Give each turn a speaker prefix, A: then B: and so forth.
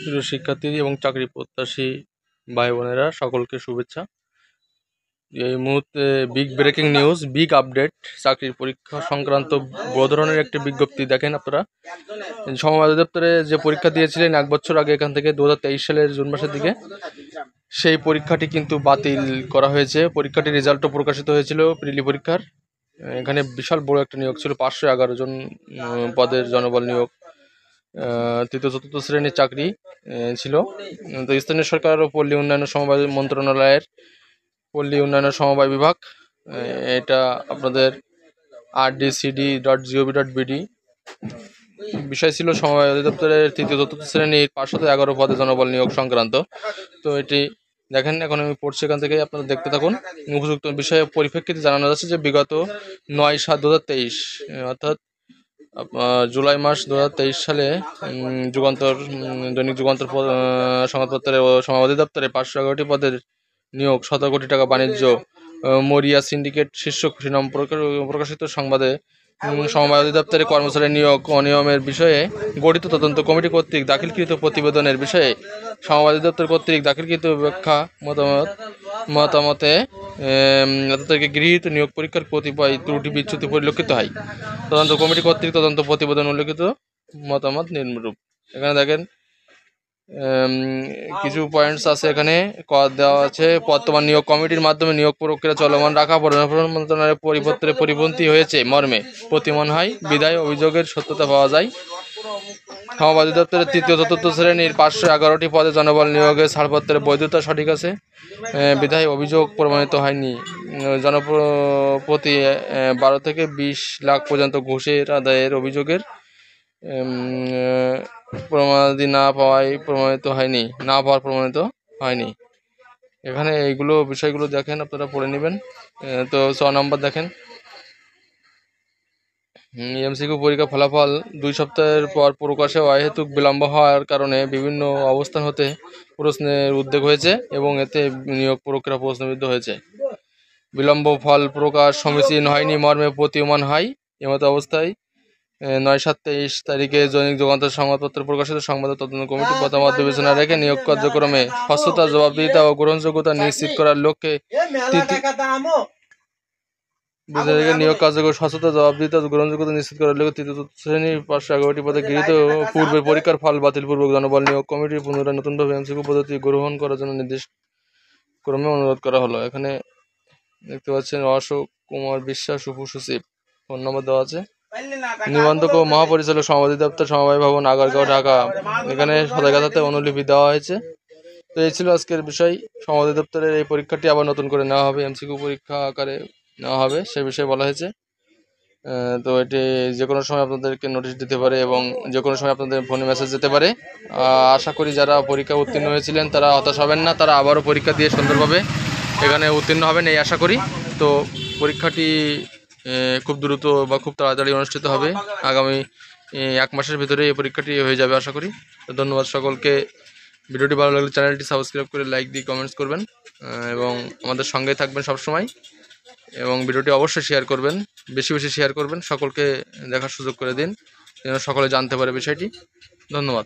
A: প্রিয় শিক্ষার্থী এবং চাকরি প্রত্যাশী ভাই বোনেরা, সকলকে শুভেচ্ছা। এই মুহূর্তে big breaking news, big update, চাকরির পরীক্ষা সংক্রান্ত বড় ধরনের একটি বিজ্ঞপ্তি। দেখেন আপনারা, সমবায় অধিদপ্তরে যে পরীক্ষা দিয়েছিলেন 1 বছর আগে, এখান থেকে 2023 সালের জুন মাসের দিকে, সেই পরীক্ষাটি কিন্তু বাতিল করা হয়েছে। পরীক্ষাটির রেজাল্টও প্রকাশিত হয়েছিল প্রিলি পরীক্ষার। এখানে বিশাল বড় একটা নিয়োগ ছিল, 511 জন পদের জনবল নিয়োগ, তৃতীয় চতুর্থ শ্রেণীর চাকরি ছিল। তো স্থানীয় সরকার ও পল্লী উন্নয়ন সমবায় মন্ত্রণালয়ের পল্লী উন্নয়ন সমবায় বিভাগ, এটা আপনাদের rdcd.gov.bd। বিষয় ছিল সমবায় অধিদপ্তরের তৃতীয় চতুর্থ শ্রেণীর 511 পদে জনবল নিয়োগ সংক্রান্ত। তো এটি দেখেন, এখন আমি পড়ছি, এখান থেকে আপনারা দেখতে থাকুন। উপযুক্ত বিষয়ে পরিপ্রেক্ষিতে জানানো যাচ্ছে যে বিগত 9/7/2023 অর্থাৎ জুলাই মাস 2023 সালে যুগান্তর দৈনিক যুগান্তর সংবাদপত্রের ও সমবায় অধিদপ্তরে 511টি পদের নিয়োগ, 17 কোটি টাকা বাণিজ্য, মরিয়া সিন্ডিকেট শীর্ষক শিরোনাম প্রকাশিত সংবাদে সমবায় অধিদপ্তরে কর্মচারী নিয়োগ অনিয়মের বিষয়ে গঠিত তদন্ত কমিটি কর্তৃক দাখিলকৃত প্রতিবেদনের বিষয়ে সমবায় অধিদপ্তর কর্তৃক দাখিলকৃত ব্যাখ্যা মতামতে তাদেরকে গৃহীত নিয়োগ পরীক্ষার কতিপয় ত্রুটি বিচ্যুতি পরিলক্ষিত হয়। তদন্ত কমিটি কর্তৃক তদন্ত প্রতিবেদন উল্লেখিত মতামত নিম্নরূপ। এখানে দেখেন কিছু পয়েন্টস আছে, এখানে দেওয়া আছে। বর্তমান নিয়োগ কমিটির মাধ্যমে নিয়োগ প্রক্রিয়া চলমান রাখা মন্ত্রণালয়ের পরিপত্রে পরিপন্থী হয়েছে মর্মে প্রতিমন হয়, বিদায় অভিযোগের সত্যতা পাওয়া যায়। সমবায় অধিদপ্তরের তৃতীয় চতুর্থ শ্রেণীর 511টি পদে জনবল নিয়োগের ছাড়পত্রের বৈধতা সঠিক আছে, বিধায় অভিযোগ প্রমাণিত হয়নি। জনপ্রতি 12 থেকে 20 লাখ পর্যন্ত ঘুষের আদায়ের অভিযোগের প্রমাণাদি না পাওয়ার প্রমাণিত হয়নি। এখানে এইগুলো বিষয়গুলো দেখেন, আপনারা পড়ে নেবেন। তো 6 নম্বর দেখেন, এমসিকিউ পরীক্ষা ফলাফল 2 সপ্তাহের পর প্রকাশে অহেতুক বিলম্ব হওয়ার কারণে বিভিন্ন অবস্থান হতে প্রশ্নের উদ্বেগ হয়েছে এবং এতে নিয়োগ প্রক্রিয়া প্রশ্নবিদ্ধ হয়েছে। বিলম্ব ফল প্রকাশ সমীচীন হয়নি মর্মে প্রতীয়মান হয়। এমতো অবস্থায় 9/7/23 তারিখে দৈনিক যুগান্তর সংবাদপত্র প্রকাশিত সংবাদ তদন্ত কমিটি মতামত বিবেচনা রেখে নিয়োগ কার্যক্রমে স্বচ্ছতা, জবাবদিহিতা ও গ্রহণযোগ্যতা নিশ্চিত করার লক্ষ্যে তৃতীয় শ্রেণীর 511টি পদে গৃহীত পূর্বে পরীক্ষার ফল বাতিলপূর্বক জনবল নিয়োগ কমিটির পুনরায় নতুনভাবে এমসিকিউ পদ্ধতি গ্রহণ করার জন্য নির্দেশ ক্রমে অনুরোধ করা হলো। এখানে দেখতে পাচ্ছেন অশোক কুমার বিশ্বাস, উপসচিব, ফোন নম্বর দেওয়া আছে। নিবন্ধক ও মহাপরিচালক, সমবায় অধিদপ্তর, সমবায় ভবন, আগারগাঁও, ঢাকা। এখানে সদাইগাছাতে অনুলিপি দেওয়া হয়েছে। তো এই ছিল আজকের বিষয়। সমবায় অধিদপ্তরের এই পরীক্ষাটি আবার নতুন করে নেওয়া হবে, এমসিকিউ পরীক্ষা আকারে নেওয়া হবে, সে বিষয়ে বলা হয়েছে। তো এটি যে কোনো সময় আপনাদেরকে নোটিশ দিতে পারে এবং যে কোনো সময় আপনাদের ফোনে মেসেজ যেতে পারে। আশা করি যারা পরীক্ষা উত্তীর্ণ হয়েছিলেন তারা হতাশ হবেন না, তারা আবারও পরীক্ষা দিয়ে সুন্দরভাবে এখানে উত্তীর্ণ হবেন, এই আশা করি। তো পরীক্ষাটি খুব দ্রুত বা খুব তাড়াতাড়ি অনুষ্ঠিত হবে, আগামী 1 মাসের ভিতরে এই পরীক্ষাটি হয়ে যাবে আশা করি। তো ধন্যবাদ সকলকে। ভিডিওটি ভালো লাগলে চ্যানেলটি সাবস্ক্রাইব করে লাইক দিয়ে কমেন্টস করবেন এবং আমাদের সঙ্গে থাকবেন সবসময়, এবং ভিডিওটি অবশ্যই শেয়ার করবেন, বেশি বেশি শেয়ার করবেন, সকলকে দেখার সুযোগ করে দিন যেন সকলে জানতে পারে বিষয়টি। ধন্যবাদ।